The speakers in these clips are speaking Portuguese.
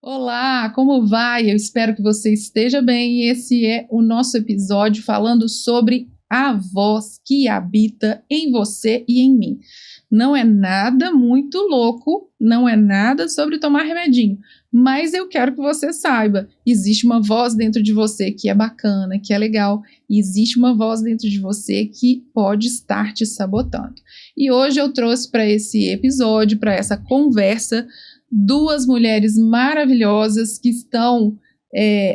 Olá, como vai? Eu espero que você esteja bem. Esse é o nosso episódio falando sobre a voz que habita em você e em mim. Não é nada muito louco, não é nada sobre tomar remedinho, mas eu quero que você saiba, existe uma voz dentro de você que é bacana, que é legal, e existe uma voz dentro de você que pode estar te sabotando. E hoje eu trouxe para esse episódio, para essa conversa, duas mulheres maravilhosas que estão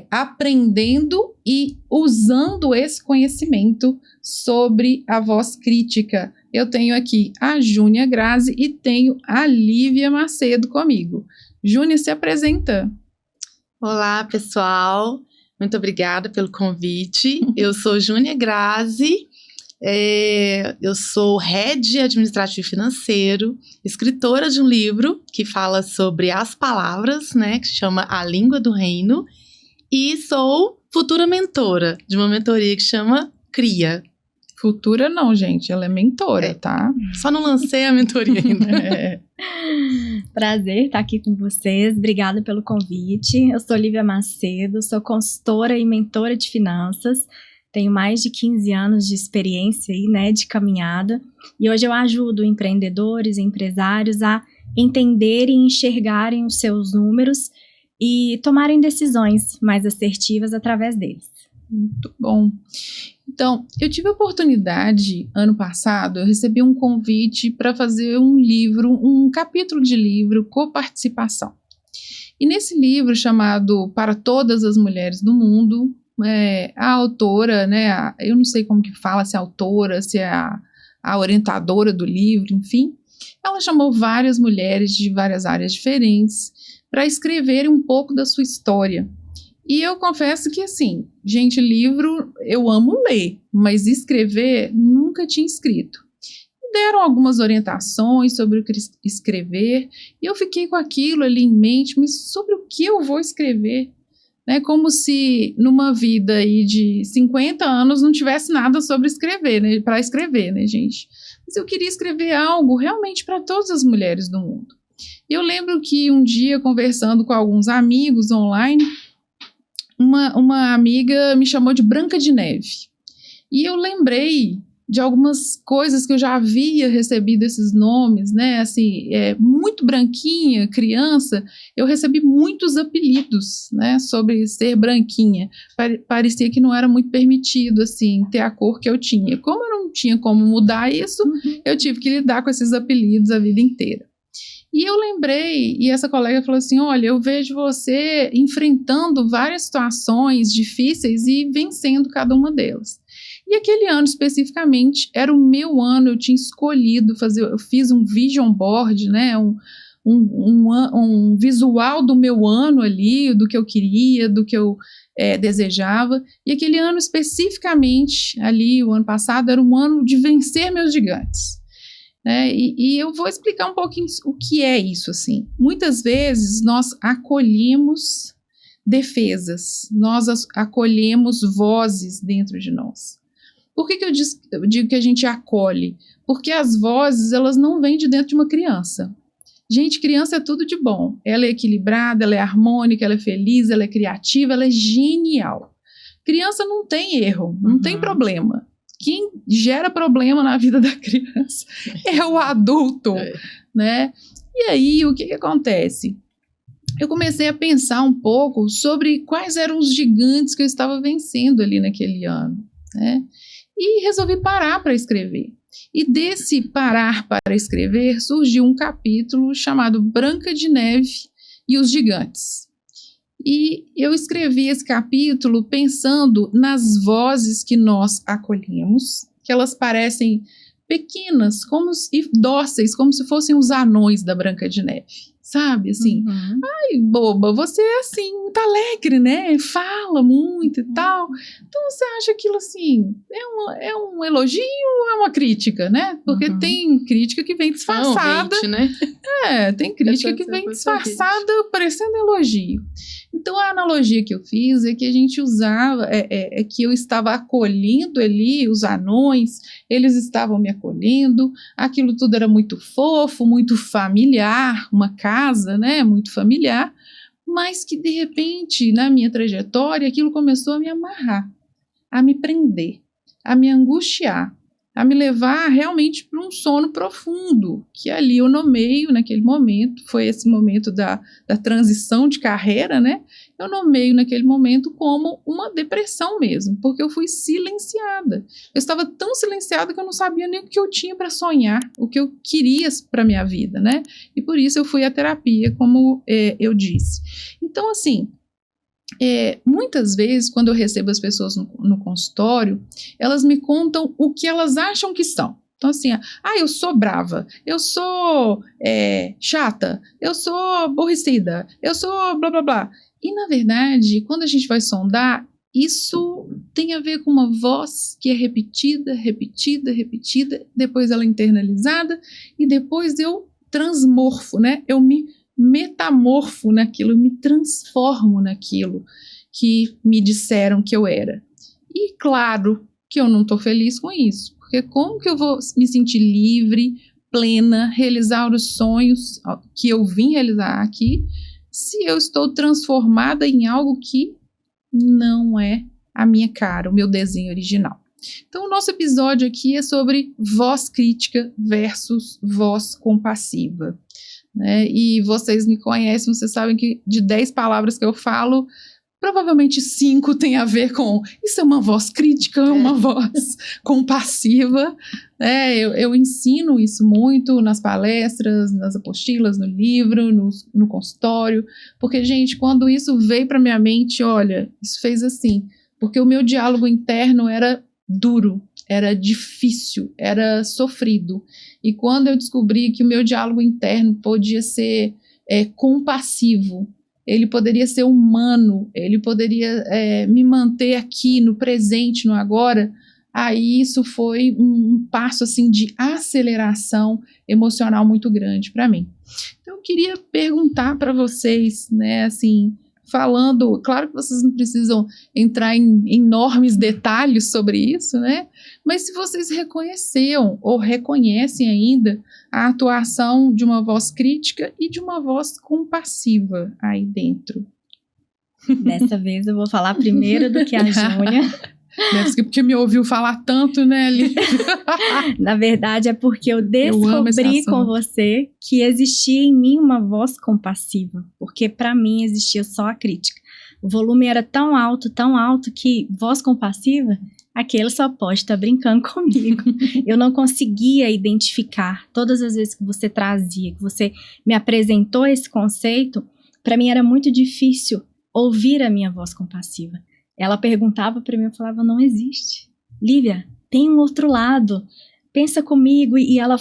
aprendendo e usando esse conhecimento sobre a voz crítica. Eu tenho aqui a Júnia Grazi e tenho a Lívia Macedo comigo. Júnia, se apresenta. Olá, pessoal. Muito obrigada pelo convite. Eu sou Júnia Grazi. Eu sou Head Administrativo e Financeiro, escritora de um livro que fala sobre as palavras, né, que se chama A Língua do Reino, e sou futura mentora de uma mentoria que chama CRIA. Futura não, gente, ela é mentora, tá? Só não lancei a mentoria ainda. Prazer estar aqui com vocês, obrigada pelo convite. Eu sou Lívia Macedo, sou consultora e mentora de finanças. Tenho mais de 15 anos de experiência aí, né, de caminhada, e hoje eu ajudo empreendedores e empresários a entenderem e enxergarem os seus números e tomarem decisões mais assertivas através deles. Muito bom. Então, eu tive a oportunidade, ano passado, eu recebi um convite para fazer um livro, um capítulo de livro, coparticipação. E nesse livro chamado Para Todas as Mulheres do Mundo, a autora, né, eu não sei como que fala, se é a autora, se é a orientadora do livro, enfim, ela chamou várias mulheres de várias áreas diferentes para escreverem um pouco da sua história. E eu confesso que, assim, gente, livro eu amo ler, mas escrever nunca tinha escrito. Deram algumas orientações sobre o que escrever, e eu fiquei com aquilo ali em mente, mas sobre o que eu vou escrever? Né, como se numa vida aí de 50 anos não tivesse nada sobre escrever, né, para escrever, né, gente? Mas eu queria escrever algo realmente para todas as mulheres do mundo. Eu lembro que um dia, conversando com alguns amigos online, uma amiga me chamou de Branca de Neve. E eu lembrei de algumas coisas que eu já havia recebido esses nomes, né, assim, muito branquinha, criança, eu recebi muitos apelidos, né, sobre ser branquinha, parecia que não era muito permitido, assim, ter a cor que eu tinha. Como eu não tinha como mudar isso, eu tive que lidar com esses apelidos a vida inteira. E eu lembrei, e essa colega falou assim, olha, eu vejo você enfrentando várias situações difíceis e vencendo cada uma delas. E aquele ano especificamente era o meu ano, eu tinha escolhido fazer, eu fiz um vision board, né, um visual do meu ano ali, do que eu queria, do que eu desejava, e aquele ano especificamente, ali, o ano passado, era um ano de vencer meus gigantes. E eu vou explicar um pouquinho o que é isso, assim. Muitas vezes nós acolhemos defesas, nós acolhemos vozes dentro de nós. Por que eu digo que a gente acolhe? Porque as vozes, elas não vêm de dentro de uma criança. Gente, criança é tudo de bom. Ela é equilibrada, ela é harmônica, ela é feliz, ela é criativa, ela é genial. Criança não tem erro, não tem problema. Quem gera problema na vida da criança é o adulto, né? E aí, o que acontece? Eu comecei a pensar um pouco sobre quais eram os gigantes que eu estava vencendo ali naquele ano, né? E resolvi parar para escrever. E desse parar para escrever surgiu um capítulo chamado Branca de Neve e os Gigantes. E eu escrevi esse capítulo pensando nas vozes que nós acolhemos, que elas parecem pequenas e dóceis, como se fossem os anões da Branca de Neve, sabe? Assim, ai, boba, você é assim, muito alegre, né? Fala muito e tal. Então você acha aquilo assim, é um elogio ou é uma crítica, né? Porque tem crítica que vem disfarçada. Hate, né? Tem crítica que vem disfarçada parecendo elogio. Então a analogia que eu fiz é que a gente usava, que eu estava acolhendo ali os anões, eles estavam me acolhendo, aquilo tudo era muito fofo, muito familiar, uma casa, né, muito familiar, mas que de repente, na minha trajetória, aquilo começou a me amarrar, a me prender, a me angustiar, a me levar realmente para um sono profundo, que ali eu nomeio naquele momento, foi esse momento da transição de carreira, né? Eu nomeio naquele momento como uma depressão mesmo, porque eu fui silenciada. Eu estava tão silenciada que eu não sabia nem o que eu tinha para sonhar, o que eu queria para minha vida, né? E por isso eu fui à terapia, como eu disse. Então, assim, muitas vezes, quando eu recebo as pessoas no consultório, elas me contam o que elas acham que são. Então, assim, eu sou brava, eu sou chata, eu sou aborrecida, eu sou blá blá blá. E, na verdade, quando a gente vai sondar, isso tem a ver com uma voz que é repetida, repetida, repetida, depois ela é internalizada e depois eu transmorfo, né? Eu me metamorfo naquilo, eu me transformo naquilo que me disseram que eu era. E claro que eu não estou feliz com isso, porque como que eu vou me sentir livre, plena, realizar os sonhos que eu vim realizar aqui, se eu estou transformada em algo que não é a minha cara, o meu desenho original. Então, o nosso episódio aqui é sobre voz crítica versus voz compassiva. Né? E vocês me conhecem, vocês sabem que de 10 palavras que eu falo, provavelmente 5 tem a ver com isso é uma voz crítica, é uma voz compassiva. Eu ensino isso muito nas palestras, nas apostilas, no livro, no consultório, porque, gente, quando isso veio para minha mente, olha, isso fez assim, porque o meu diálogo interno era duro, era difícil, era sofrido. E quando eu descobri que o meu diálogo interno podia ser compassivo, ele poderia ser humano, ele poderia me manter aqui no presente, no agora, aí isso foi um passo assim, de aceleração emocional muito grande para mim. Então eu queria perguntar para vocês, né, assim, falando, claro que vocês não precisam entrar em enormes detalhes sobre isso, né? Mas se vocês reconheceram ou reconhecem ainda a atuação de uma voz crítica e de uma voz compassiva aí dentro. Dessa vez eu vou falar primeiro do que a Júnia. Deve ser porque me ouviu falar tanto, né, Lívia? Na verdade, é porque eu descobri com você que existia em mim uma voz compassiva. Porque para mim existia só a crítica. O volume era tão alto que voz compassiva, aquele só pode estar brincando comigo. Eu não conseguia identificar todas as vezes que você trazia, que você me apresentou esse conceito, para mim era muito difícil ouvir a minha voz compassiva. Ela perguntava para mim, eu falava, não existe. Lívia, tem um outro lado, pensa comigo. E ela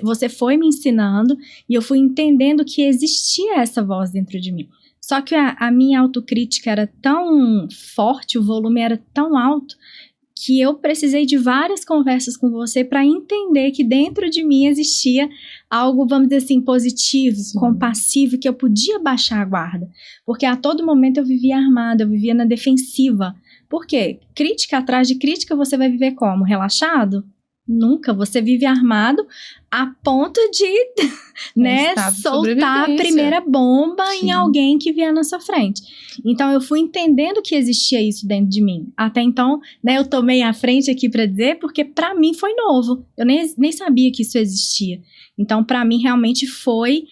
você foi me ensinando e eu fui entendendo que existia essa voz dentro de mim. Só que a minha autocrítica era tão forte, o volume era tão alto, que eu precisei de várias conversas com você para entender que dentro de mim existia algo, vamos dizer assim, positivo, sim, compassivo, que eu podia baixar a guarda. Porque a todo momento eu vivia armada, eu vivia na defensiva. Por quê? Crítica atrás de crítica, você vai viver como? Relaxado? Nunca. Você vive armado a ponto de né, soltar a primeira bomba, sim, em alguém que vier na sua frente. Então, eu fui entendendo que existia isso dentro de mim. Até então, né, eu tomei a frente aqui para dizer, porque para mim foi novo. Eu nem sabia que isso existia. Então, para mim, realmente foi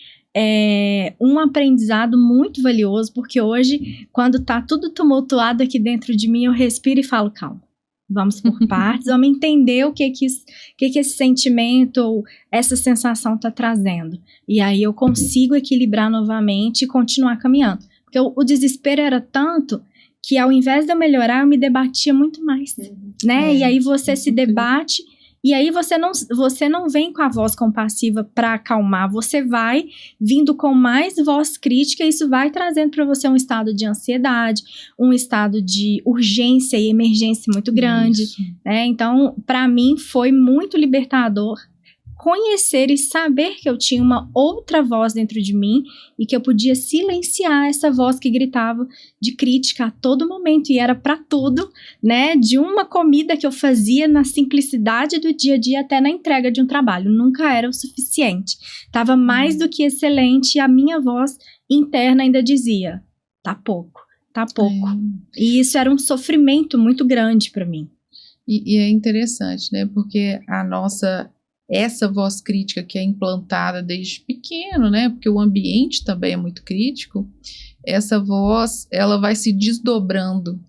um aprendizado muito valioso, porque hoje, quando tá tudo tumultuado aqui dentro de mim, eu respiro e falo, calma. Vamos por partes, vamos entender o que esse sentimento ou essa sensação está trazendo. E aí eu consigo equilibrar novamente e continuar caminhando. Porque o desespero era tanto que ao invés de eu melhorar, eu me debatia muito mais. Né? E aí você se debate e aí você não vem com a voz compassiva para acalmar, você vai vindo com mais voz crítica e isso vai trazendo para você um estado de ansiedade, um estado de urgência e emergência muito grande. Né? Então, para mim foi muito libertador conhecer e saber que eu tinha uma outra voz dentro de mim e que eu podia silenciar essa voz que gritava de crítica a todo momento e era para tudo, né? De uma comida que eu fazia na simplicidade do dia a dia até na entrega de um trabalho. Nunca era o suficiente. Tava mais do que excelente e a minha voz interna ainda dizia, tá pouco. E isso era um sofrimento muito grande para mim. E é interessante, né? Porque essa voz crítica que é implantada desde pequeno, né? Porque o ambiente também é muito crítico. Essa voz, ela vai se desdobrando,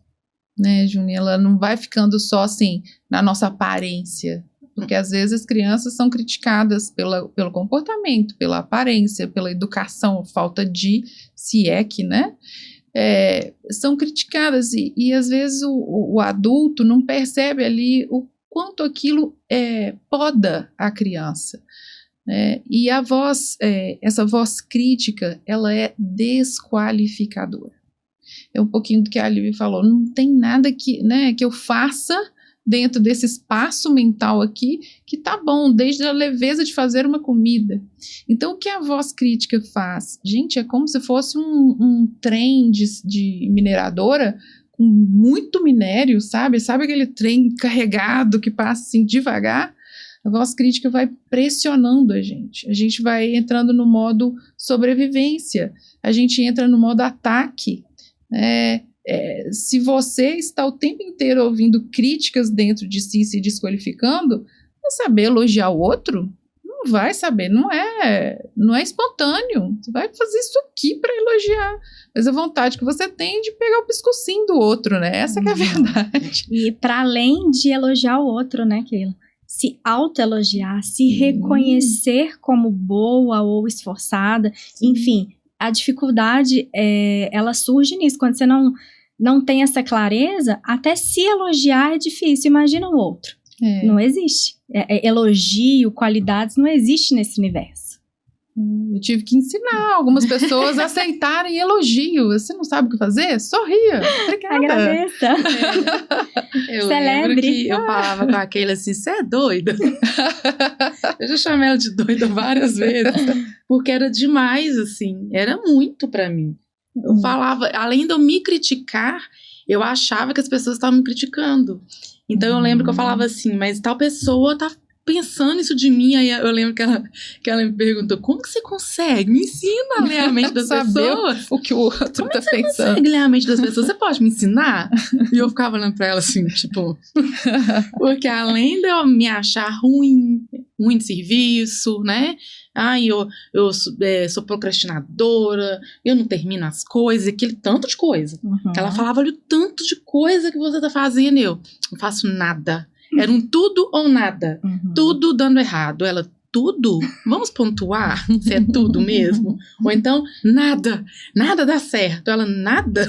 né, Júnia? Ela não vai ficando só assim na nossa aparência. Porque às vezes as crianças são criticadas pelo comportamento, pela aparência, pela educação, falta de, se é que, né? São criticadas e às vezes o adulto não percebe ali o quanto aquilo poda a criança, né? E essa voz crítica, ela é desqualificadora. É um pouquinho do que a Lívia falou, não tem nada que eu faça dentro desse espaço mental aqui, que tá bom, desde a leveza de fazer uma comida. Então, o que a voz crítica faz? Gente, é como se fosse um trem de mineradora com muito minério, sabe? Sabe aquele trem carregado que passa assim devagar? A voz crítica vai pressionando a gente vai entrando no modo sobrevivência, a gente entra no modo ataque, se você está o tempo inteiro ouvindo críticas dentro de si, se desqualificando, não saber elogiar o outro, não vai saber, não é espontâneo. Você vai fazer isso aqui para elogiar, mas a vontade que você tem de pegar o pescocinho do outro, né? Essa que é a verdade. E para além de elogiar o outro, né, Keila? Se autoelogiar, se reconhecer como boa ou esforçada, enfim, a dificuldade, ela surge nisso, quando você não tem essa clareza, até se elogiar é difícil, imagina o outro. Não existe. Elogio, qualidades, não existe nesse universo. Eu tive que ensinar algumas pessoas a aceitarem elogio. Você não sabe o que fazer? Sorria. Obrigada. Agradeça. Eu lembro que eu falava com a Keila assim, você é doida? Eu já chamei ela de doida várias vezes, porque era demais, assim, era muito pra mim. Eu falava, além de eu me criticar, eu achava que as pessoas estavam me criticando. Então eu lembro que eu falava assim, mas tal pessoa tá pensando isso de mim. Aí eu lembro que ela me perguntou, como que você consegue? Me ensina a ler a mente das pessoas. O que o outro como tá você pensando? Consegue ler a mente das pessoas? Você pode me ensinar? E eu ficava olhando pra ela assim, tipo... Porque além de eu me achar ruim de serviço, né? Eu sou procrastinadora, eu não termino as coisas, aquele tanto de coisa. Que ela falava, olha o tanto de coisa que você tá fazendo. Eu não faço nada. Era um tudo ou nada. Tudo dando errado. Ela, tudo? Vamos pontuar se é tudo mesmo? Ou então, nada dá certo. Ela, nada?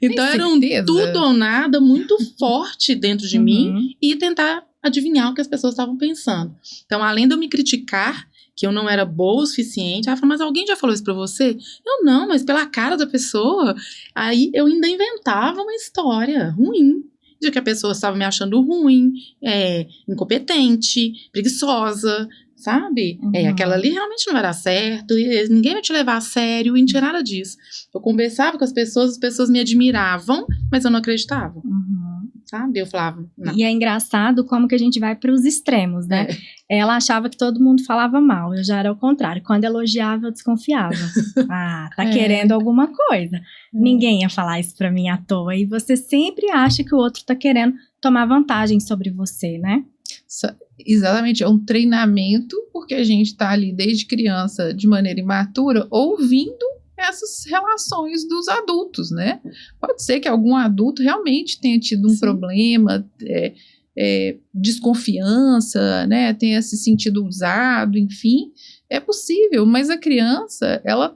Então era um tudo ou nada muito forte dentro de mim e tentar adivinhar o que as pessoas estavam pensando. Então, além de eu me criticar, que eu não era boa o suficiente, ela falou, mas alguém já falou isso pra você? Eu não, mas pela cara da pessoa. Aí eu ainda inventava uma história ruim, de que a pessoa estava me achando ruim, incompetente, preguiçosa, sabe? Aquela ali realmente não vai dar certo, e ninguém vai te levar a sério, e não tinha nada disso. Eu conversava com as pessoas me admiravam, mas eu não acreditava. Sabe? Eu falava, não. E é engraçado como que a gente vai para os extremos, né? Ela achava que todo mundo falava mal, eu já era o contrário. Quando elogiava, eu desconfiava. Tá querendo alguma coisa. Ninguém ia falar isso pra mim à toa. E você sempre acha que o outro tá querendo tomar vantagem sobre você, né? Exatamente, é um treinamento, porque a gente tá ali desde criança, de maneira imatura, ouvindo essas relações dos adultos, né? Pode ser que algum adulto realmente tenha tido um problema, desconfiança, né? Tenha se sentido usado, enfim, é possível, mas a criança, ela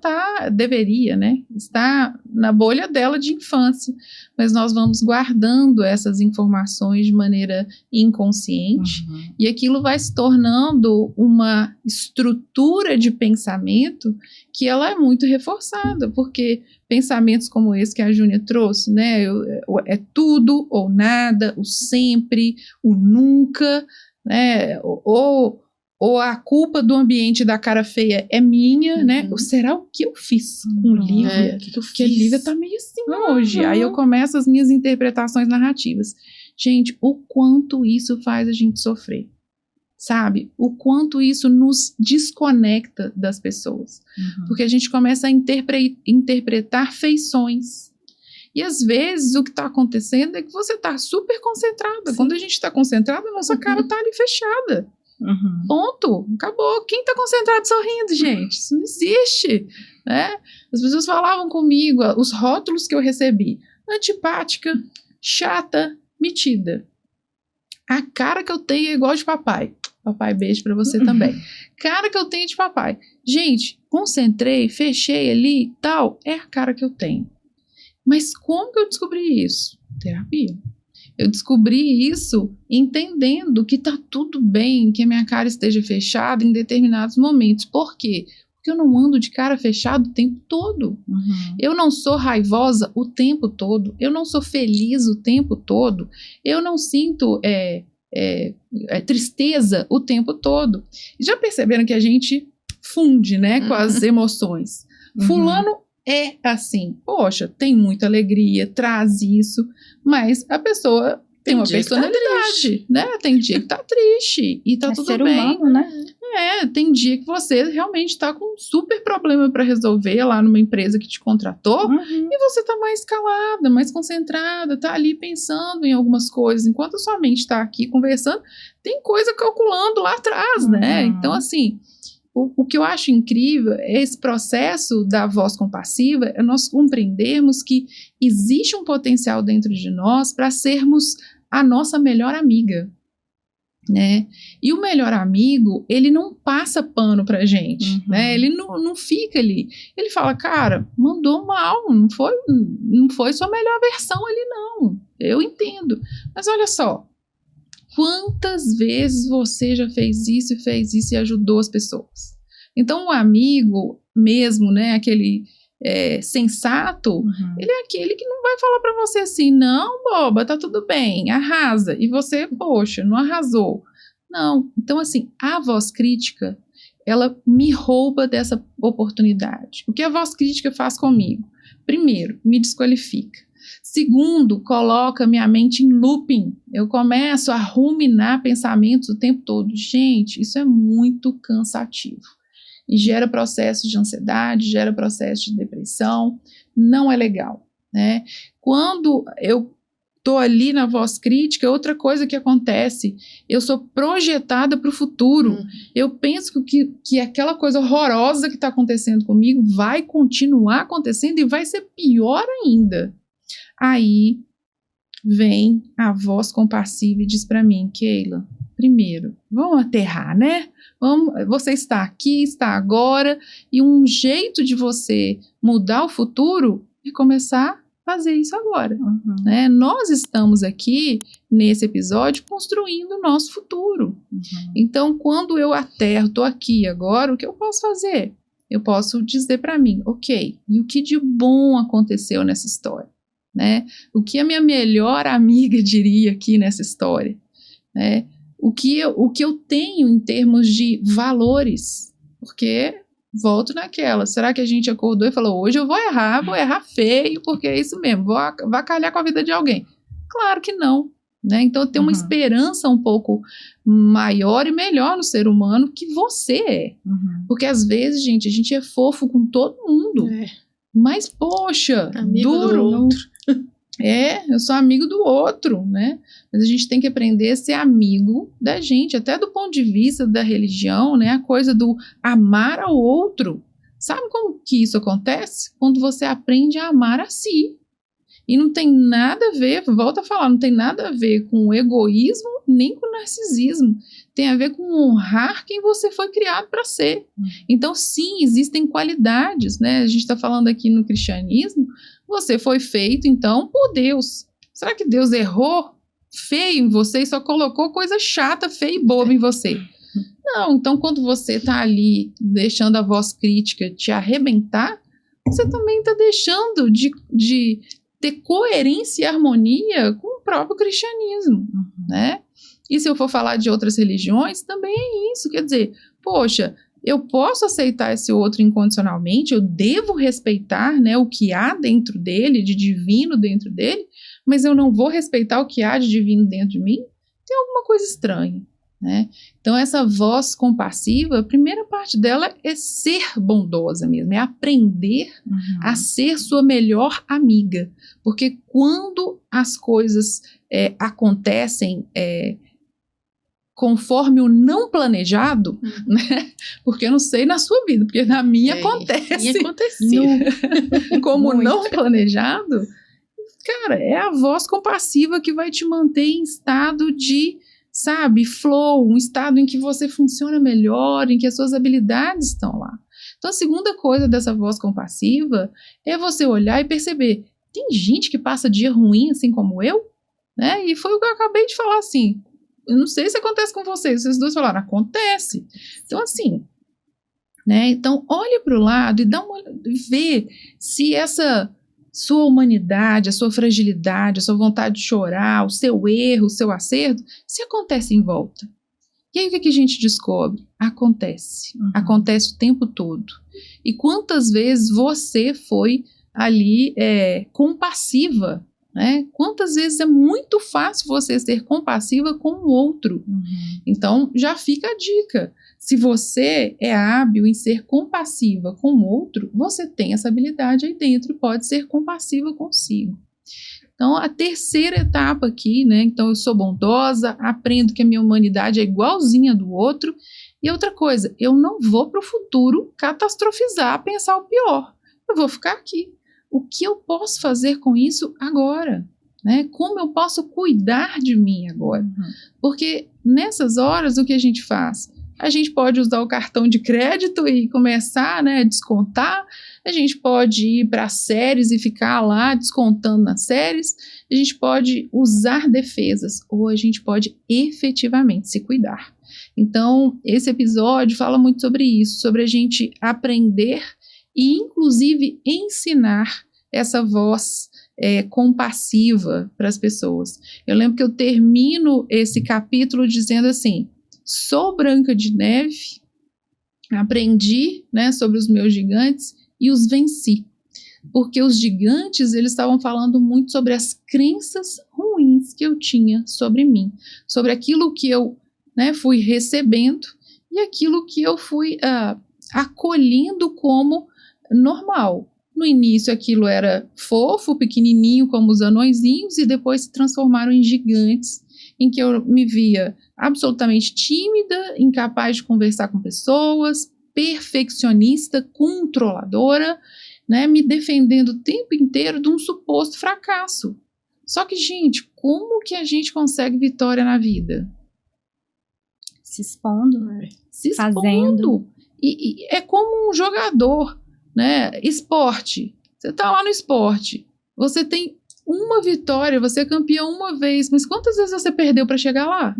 deveria, né? Está na bolha dela de infância, mas nós vamos guardando essas informações de maneira inconsciente e aquilo vai se tornando uma estrutura de pensamento que ela é muito reforçada, porque pensamentos como esse que a Júnia trouxe, né? É tudo ou nada, o sempre, o nunca, né? Ou a culpa do ambiente da cara feia é minha, né? Ou será o que eu fiz com Lívia? Porque a Lívia tá meio assim hoje. Aí eu começo as minhas interpretações narrativas. Gente, o quanto isso faz a gente sofrer. sabe? O quanto isso nos desconecta das pessoas. Porque a gente começa a interpretar feições. E às vezes o que está acontecendo é que você está super concentrada. Sim. Quando a gente está concentrada, a nossa cara está ali fechada. Ponto. Acabou. Quem está concentrado sorrindo, gente? Isso não existe. Né? As pessoas falavam comigo, os rótulos que eu recebi. Antipática, chata, metida. A cara que eu tenho é igual de papai. Papai, beijo pra você também. Cara que eu tenho de papai. Gente, concentrei, fechei ali, tal, é a cara que eu tenho. Mas como que eu descobri isso? Terapia. Eu descobri isso entendendo que tá tudo bem que a minha cara esteja fechada em determinados momentos. Por quê? Porque eu não ando de cara fechada o tempo todo. Eu não sou raivosa o tempo todo. Eu não sou feliz o tempo todo. Eu não sinto tristeza o tempo todo. Já perceberam que a gente funde, né, com as emoções? Fulano é assim. Poxa, tem muita alegria, traz isso, mas a pessoa tem uma personalidade, né? Tem dia que tá triste e tá tudo ser bem. Humano, né? Tem dia que você realmente tá com um super problema para resolver lá numa empresa que te contratou e você tá mais calada, mais concentrada, tá ali pensando em algumas coisas, enquanto a sua mente tá aqui conversando, tem coisa calculando lá atrás, né? Então, assim, o que eu acho incrível é esse processo da voz compassiva, é nós compreendermos que existe um potencial dentro de nós para sermos a nossa melhor amiga, né? E o melhor amigo, ele não passa pano pra gente, né? Ele não fica ali. Ele fala, cara, mandou mal, não foi sua melhor versão ali, não. Eu entendo. Mas olha só, quantas vezes você já fez isso e ajudou as pessoas? Então, o amigo mesmo, né, aquele sensato, ele é aquele que não vai falar pra você assim, não, boba, tá tudo bem, arrasa. E você, poxa, não arrasou. Não. Então, assim, a voz crítica, ela me rouba dessa oportunidade. O que a voz crítica faz comigo? Primeiro, me desqualifica. Segundo, coloca minha mente em looping. Eu começo a ruminar pensamentos o tempo todo. Gente, isso é muito cansativo. E gera processos de ansiedade, gera processos de depressão. Não é legal, né? Quando eu tô ali na voz crítica, outra coisa que acontece, eu sou projetada para o futuro. Eu penso que aquela coisa horrorosa que está acontecendo comigo vai continuar acontecendo e vai ser pior ainda. Aí vem a voz compassiva e diz para mim, Keila, primeiro, vamos aterrar, né? Você está aqui, está agora, e um jeito de você mudar o futuro é começar a fazer isso agora. Né? Nós estamos aqui, nesse episódio, construindo o nosso futuro. Então, quando eu aterro, estou aqui agora, o que eu posso fazer? Eu posso dizer para mim, ok, e o que de bom aconteceu nessa história? Né? O que a minha melhor amiga diria aqui nessa história? Né? O que eu tenho em termos de valores? Porque, volto naquela, será que a gente acordou e falou, hoje eu vou errar feio, porque é isso mesmo, vou avacalhar com a vida de alguém? Claro que não. Né? Então, tem uma esperança um pouco maior e melhor no ser humano que você é. Porque, às vezes, gente, a gente é fofo com todo mundo. Mas, poxa, amigo duro. Do outro. Eu sou amigo do outro, né? Mas a gente tem que aprender a ser amigo da gente, até do ponto de vista da religião, né? A coisa do amar ao outro. Sabe como que isso acontece? Quando você aprende a amar a si. E não tem nada a ver, volto a falar, não tem nada a ver com o egoísmo nem com o narcisismo. Tem a ver com honrar quem você foi criado para ser. Então, sim, existem qualidades, né? A gente está falando aqui no cristianismo, você foi feito, então, por Deus. Será que Deus errou feio em você e só colocou coisa chata, feia e boba em você? Não, então quando você está ali deixando a voz crítica te arrebentar, você também está deixando de ter coerência e harmonia com o próprio cristianismo, né? E se eu for falar de outras religiões, também é isso, quer dizer, poxa, eu posso aceitar esse outro incondicionalmente, eu devo respeitar, né, o que há dentro dele, de divino dentro dele, mas eu não vou respeitar o que há de divino dentro de mim? Tem alguma coisa estranha, né? Então, essa voz compassiva, a primeira parte dela é ser bondosa mesmo, é aprender a ser sua melhor amiga. Porque quando as coisas acontecem conforme o não planejado, né? Porque eu não sei na sua vida, porque na minha acontece. E acontecia. Como não planejado, cara, é a voz compassiva que vai te manter em estado de, sabe, flow, um estado em que você funciona melhor, em que as suas habilidades estão lá. Então, a segunda coisa dessa voz compassiva é você olhar e perceber, tem gente que passa dia ruim assim como eu, né? E foi o que eu acabei de falar, assim, eu não sei se acontece com vocês dois falaram, acontece. Então, assim, né? Então, olhe para o lado e vê se essa sua humanidade, a sua fragilidade, a sua vontade de chorar, o seu erro, o seu acerto, se acontece em volta. E aí o que a gente descobre? Acontece. Acontece o tempo todo. E quantas vezes você foi ali compassiva, né? Quantas vezes é muito fácil você ser compassiva com o outro. Então, já fica a dica. Se você é hábil em ser compassiva com o outro, você tem essa habilidade aí dentro e pode ser compassiva consigo. Então, a terceira etapa aqui, né? Então, eu sou bondosa, aprendo que a minha humanidade é igualzinha do outro. E outra coisa, eu não vou para o futuro catastrofizar, pensar o pior. Eu vou ficar aqui. O que eu posso fazer com isso agora? Né? Como eu posso cuidar de mim agora? Porque nessas horas, o que a gente faz? A gente pode usar o cartão de crédito e começar, né, a descontar. A gente pode ir para séries e ficar lá descontando nas séries. A gente pode usar defesas ou a gente pode efetivamente se cuidar. Então, esse episódio fala muito sobre isso, sobre a gente aprender e, inclusive, ensinar essa voz compassiva para as pessoas. Eu lembro que eu termino esse capítulo dizendo assim, sou Branca de Neve, aprendi, né, sobre os meus gigantes e os venci. Porque os gigantes, eles estavam falando muito sobre as crenças ruins que eu tinha sobre mim, sobre aquilo que eu, né, fui recebendo e aquilo que eu fui acolhendo como normal. No início aquilo era fofo, pequenininho como os anõezinhos e depois se transformaram em gigantes, em que eu me via absolutamente tímida, incapaz de conversar com pessoas, perfeccionista, controladora, né, me defendendo o tempo inteiro de um suposto fracasso. Só que, gente, como que a gente consegue vitória na vida? Se expondo, Se expondo. fazendo. E é como um jogador, né? Esporte. Você está lá no esporte, você tem uma vitória, você é campeão uma vez, mas quantas vezes você perdeu para chegar lá?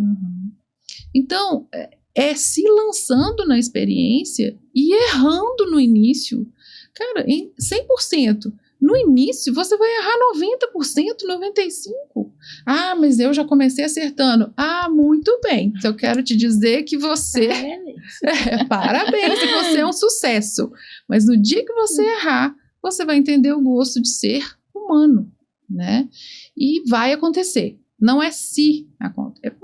Então, é se lançando na experiência e errando no início. Cara, em 100%. No início, você vai errar 90%, 95%. Ah, mas eu já comecei acertando. Ah, muito bem. Então, eu quero te dizer que você... Parabéns, você é um sucesso. Mas no dia que você errar, você vai entender o gosto de ser humano, né? E vai acontecer. Não é se acontecer,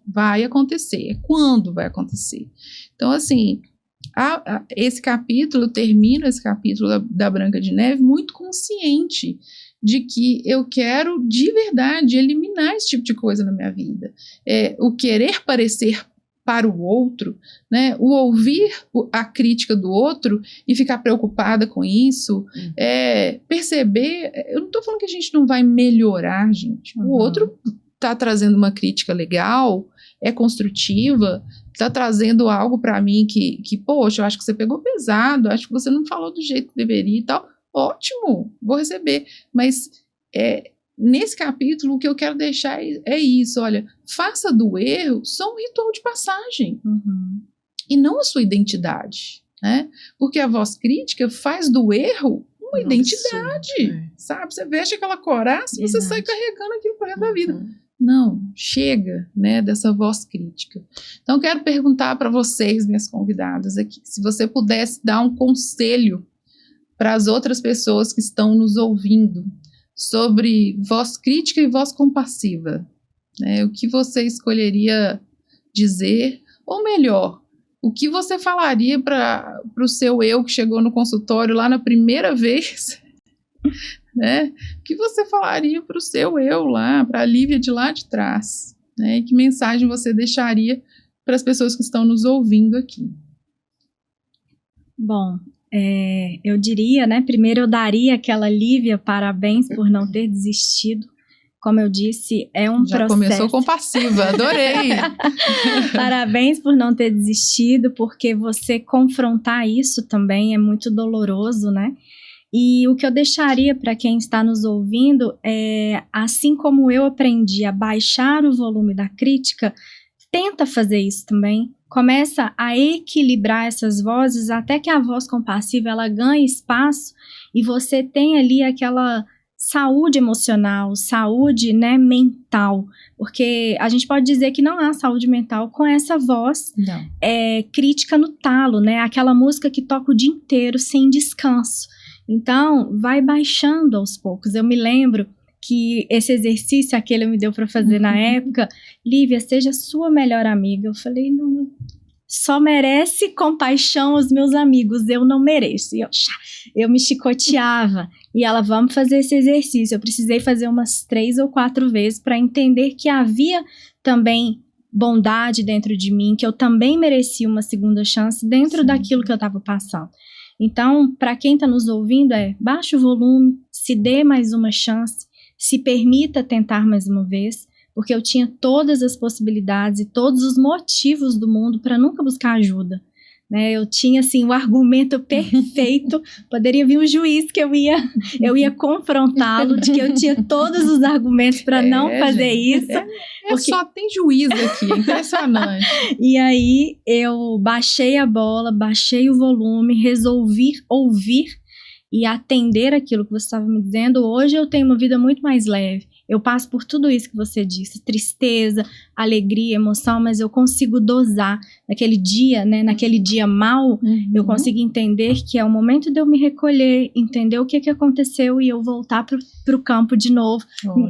vai acontecer. É quando vai acontecer. Então, assim, esse capítulo, eu termino esse capítulo da Branca de Neve muito consciente de que eu quero, de verdade, eliminar esse tipo de coisa na minha vida. O querer parecer para o outro, né? O ouvir a crítica do outro e ficar preocupada com isso, perceber, eu não estou falando que a gente não vai melhorar, gente. O outro está trazendo uma crítica legal, é construtiva, está trazendo algo para mim que, poxa, eu acho que você pegou pesado, acho que você não falou do jeito que deveria e tal. Ótimo, vou receber. Mas nesse capítulo, o que eu quero deixar é isso, olha, faça do erro só um ritual de passagem. E não a sua identidade, né? Porque a voz crítica faz do erro uma identidade, sabe? Você veste aquela coraça e você sai carregando aquilo pro resto da vida. Não, chega, né, dessa voz crítica. Então, quero perguntar para vocês, minhas convidadas aqui, se você pudesse dar um conselho para as outras pessoas que estão nos ouvindo sobre voz crítica e voz compassiva, né? O que você escolheria dizer, ou melhor, o que você falaria para o seu eu que chegou no consultório lá na primeira vez, né? O que você falaria para o seu eu lá, para a Lívia de lá de trás, né? E que mensagem você deixaria para as pessoas que estão nos ouvindo aqui? Bom, eu diria, né? Primeiro eu daria aquela Lívia parabéns por não ter desistido. Como eu disse, é um Já processo. começou compassiva, adorei. Parabéns por não ter desistido, porque você confrontar isso também é muito doloroso, né? E o que eu deixaria para quem está nos ouvindo é, assim como eu aprendi a baixar o volume da crítica, tenta fazer isso também. Começa a equilibrar essas vozes até que a voz compassiva ela ganhe espaço e você tem ali aquela saúde emocional, saúde, né, mental, porque a gente pode dizer que não há saúde mental com essa voz crítica no talo, né, aquela música que toca o dia inteiro sem descanso. Então, vai baixando aos poucos. Eu me lembro que esse exercício, aquele me deu para fazer na época, Lívia, seja sua melhor amiga. Eu falei, não, só merece compaixão os meus amigos, eu não mereço. E eu me chicoteava. E ela, vamos fazer esse exercício. Eu precisei fazer umas 3 ou 4 vezes para entender que havia também bondade dentro de mim, que eu também merecia uma segunda chance dentro daquilo que eu estava passando. Então, para quem está nos ouvindo, baixe o volume, se dê mais uma chance, se permita tentar mais uma vez, porque eu tinha todas as possibilidades e todos os motivos do mundo para nunca buscar ajuda. Né? Eu tinha, assim, o argumento perfeito, poderia vir um juiz que eu ia confrontá-lo, de que eu tinha todos os argumentos para não fazer isso. Porque só tem juiz aqui, é impressionante. E aí eu baixei a bola, baixei o volume, resolvi ouvir e atender aquilo que você estava me dizendo. Hoje eu tenho uma vida muito mais leve. Eu passo por tudo isso que você disse, tristeza, alegria, emoção, mas eu consigo dosar naquele dia, né, naquele dia mal, eu consigo entender que é o momento de eu me recolher, entender o que aconteceu e eu voltar pro campo de novo,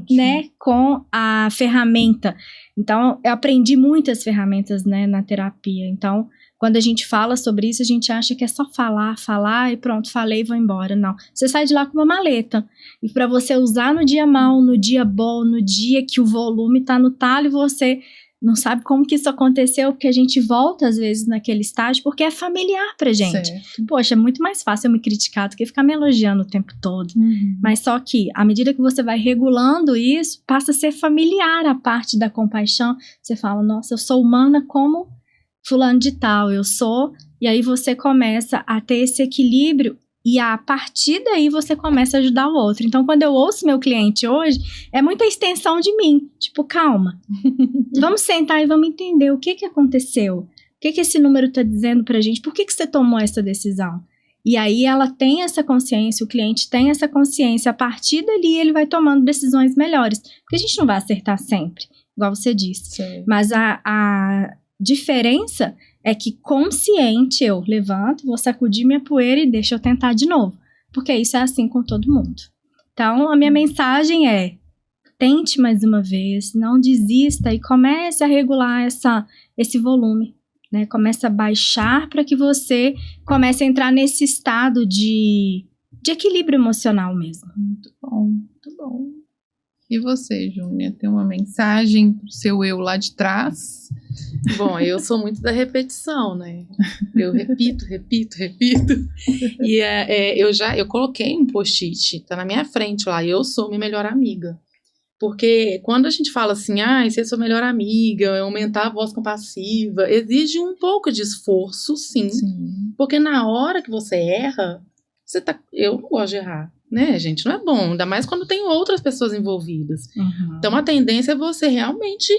né, com a ferramenta. Então, eu aprendi muitas ferramentas, né, na terapia. Então, quando a gente fala sobre isso, a gente acha que é só falar e pronto, falei e vou embora. Não, você sai de lá com uma maleta. E para você usar no dia mau, no dia bom, no dia que o volume tá no talo e você não sabe como que isso aconteceu, porque a gente volta às vezes naquele estágio, porque é familiar pra gente. Certo. Poxa, é muito mais fácil eu me criticar do que ficar me elogiando o tempo todo. Mas só que, à medida que você vai regulando isso, passa a ser familiar a parte da compaixão. Você fala, nossa, eu sou humana como fulano de tal, eu sou, e aí você começa a ter esse equilíbrio e a partir daí você começa a ajudar o outro. Então, quando eu ouço meu cliente hoje, é muita extensão de mim, tipo, calma, vamos sentar e vamos entender o que aconteceu, o que esse número está dizendo pra gente, por que você tomou essa decisão? E aí ela tem essa consciência, o cliente tem essa consciência, a partir dali ele vai tomando decisões melhores, porque a gente não vai acertar sempre, igual você disse, sim. Mas a diferença é que consciente eu levanto, vou sacudir minha poeira e deixa eu tentar de novo, porque isso é assim com todo mundo. Então a minha mensagem é, tente mais uma vez, não desista e comece a regular esse volume, né? Comece a baixar para que você comece a entrar nesse estado de equilíbrio emocional mesmo. Muito bom, muito bom. E você, Júnia, tem uma mensagem pro seu eu lá de trás? Bom, eu sou muito da repetição, né? Eu repito. E eu coloquei um post-it, tá na minha frente lá, eu sou minha melhor amiga. Porque quando a gente fala assim, ser sua melhor amiga, aumentar a voz compassiva, exige um pouco de esforço, sim. Porque na hora que você erra, eu não gosto de errar. Né, gente? Não é bom, ainda mais quando tem outras pessoas envolvidas. Então, a tendência é você realmente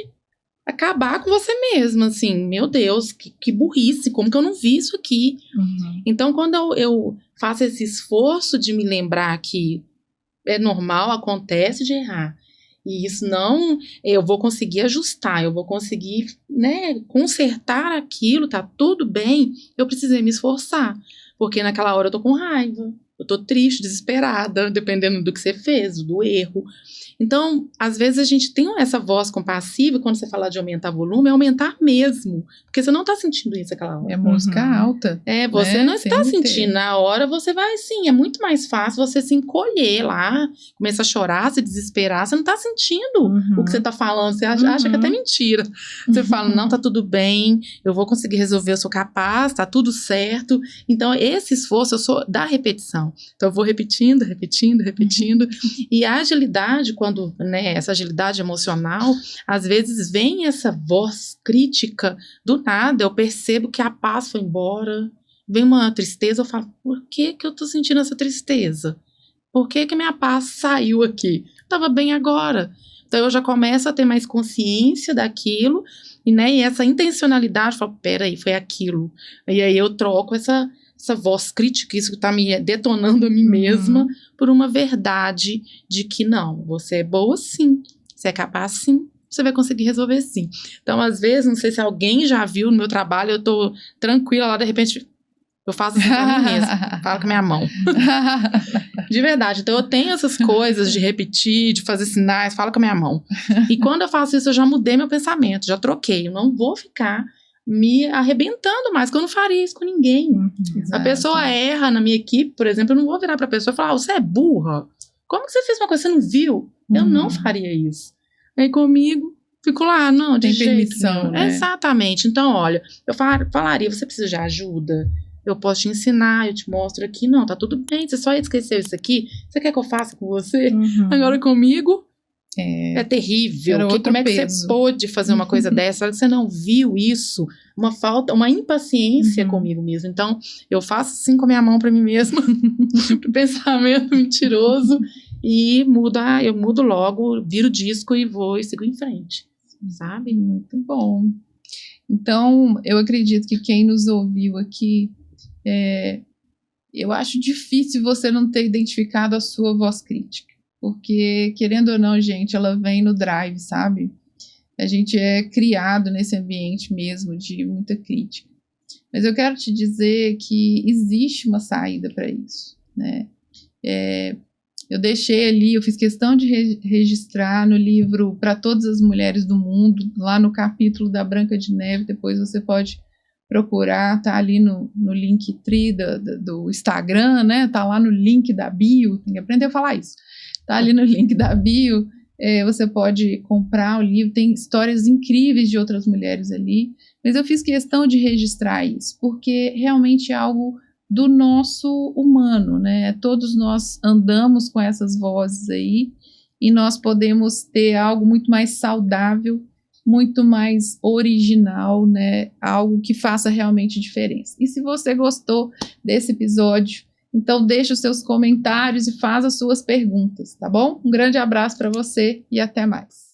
acabar com você mesma, assim, meu Deus, que burrice, como que eu não vi isso aqui? Então, quando eu faço esse esforço de me lembrar que é normal, acontece de errar, e isso não, eu vou conseguir ajustar, eu vou conseguir, né, consertar aquilo, tá tudo bem, eu precisei me esforçar, porque naquela hora eu tô com raiva. eu tô triste, desesperada, dependendo do que você fez, do erro. Então, às vezes a gente tem essa voz compassiva, quando você fala de aumentar volume, é aumentar mesmo, porque você não tá sentindo isso aquela hora. É música alta. Você né? não está sentindo, na hora você vai, sim, é muito mais fácil você se encolher lá, começa a chorar, se desesperar, você não tá sentindo o que você tá falando, você acha que é até mentira. Você fala, não, tá tudo bem, eu vou conseguir resolver, eu sou capaz, tá tudo certo. Então, esse esforço, eu sou da repetição. Então, eu vou repetindo, e a agilidade, quando, né, essa agilidade emocional, às vezes vem essa voz crítica, do nada eu percebo que a paz foi embora, vem uma tristeza, eu falo, por que que eu tô sentindo essa tristeza? Por que que minha paz saiu aqui? Tava bem agora. Então eu já começo a ter mais consciência daquilo, e essa intencionalidade, eu falo, peraí, foi aquilo. E aí eu troco essa voz crítica, isso que tá me detonando a mim mesma, por uma verdade de que não, você é boa sim, você é capaz sim, você vai conseguir resolver sim. Então, às vezes, não sei se alguém já viu no meu trabalho, eu tô tranquila lá, de repente, eu faço assim pra mim mesma, falo com a minha mão. De verdade, então eu tenho essas coisas de repetir, de fazer sinais, falo com a minha mão. E quando eu faço isso, eu já mudei meu pensamento, já troquei, eu não vou ficar me arrebentando mais, porque eu não faria isso com ninguém. A pessoa erra na minha equipe, por exemplo, eu não vou virar pra pessoa e falar, você é burra? Como que você fez uma coisa que você não viu? Eu não faria isso. Aí comigo, fico lá, não, de jeito permissão, nenhum. né? Exatamente. Então, olha, eu falaria, você precisa de ajuda? Eu posso te ensinar, eu te mostro aqui. Não, tá tudo bem, você só esqueceu isso aqui. Você quer que eu faça com você? Agora comigo, é terrível. Como é que você pôde fazer uma coisa dessa? Você não viu isso? Uma falta, uma impaciência comigo mesmo. Então, eu faço assim com a minha mão pra mim mesma, pro pensamento mentiroso, e eu mudo logo, viro o disco e vou e sigo em frente. Sabe? Muito bom. Então, eu acredito que quem nos ouviu aqui, eu acho difícil você não ter identificado a sua voz crítica. Porque, querendo ou não, gente, ela vem no drive, sabe? A gente é criado nesse ambiente mesmo de muita crítica. Mas eu quero te dizer que existe uma saída para isso, né? Eu deixei ali, eu fiz questão de registrar no livro Para Todas as Mulheres do Mundo, lá no capítulo da Branca de Neve, depois você pode procurar, tá ali no Linktree do Instagram, né? Tá lá no link da bio, tem que aprender a falar isso. Tá ali no link da bio, você pode comprar o livro, tem histórias incríveis de outras mulheres ali, mas eu fiz questão de registrar isso, porque realmente é algo do nosso humano, né? Todos nós andamos com essas vozes aí, e nós podemos ter algo muito mais saudável, muito mais original, né? Algo que faça realmente diferença. E se você gostou desse episódio, então deixe os seus comentários e faça as suas perguntas, tá bom? Um grande abraço para você e até mais.